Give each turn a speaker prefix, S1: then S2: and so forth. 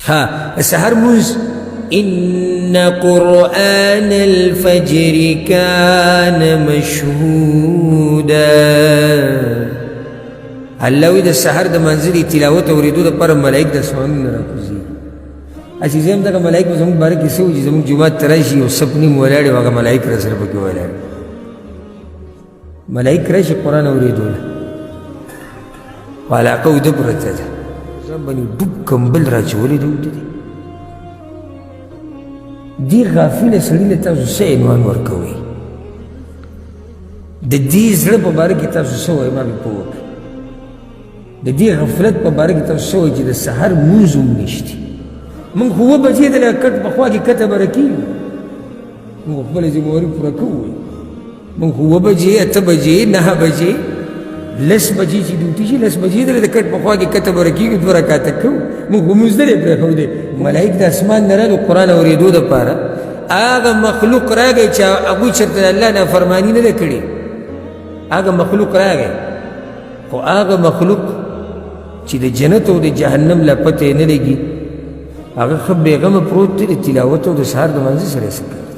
S1: ها سحر موز إن قرآن الفجر كان مشهودا الله وی د سحر د منزل تلاوت اوریدو د پر ملائک د اسمانونو راکوزي اسی زم دغه ملائک په زموږ باره کې څه وایي زموږ جومات ته راشي او سپنې مو ولاړې وو هغه ملائک راسره پکې ولاړ ملائک راشي قرآن اوریدو په علاقه اوده پرته ده ځان باندې ډوب کمبل راچولی دی اوده دی دې غافله سړي له تاسو څه عنوان ورکوئ د دې زړه په باره کې تاسو څه وایي ما بې پوه وکړئ د دې غفلت په باره کې تاسو څه وایي چې د سحر مونځ هم نشتي موږ خو 7 بجې د کټ په خوا کې کته به راکېږو موږ خپله ذمهواري پوره کوو موږ خو 7 بجې 8 بجې 9 بجې 10 بجې چې ډیوټي شي 10 بجې د کټ په خوا کې کته به راکېږو 2 رکعته کوو موږ خو مونځ نه دی پرېښودی ملایک د اسمان نه راغلو قرآن اورېدو دپاره هغه مخلوق راغی چې هغوی چېرته د الله نافرماني نه ده کړې هغه مخلوق راغی خو هغه مخلوق چې د جنت او د جهنم لا پته یې نه لګي هغه ښه بېغمه پروت دی د تلاوت او د سهار د منځه سره یې څه کوي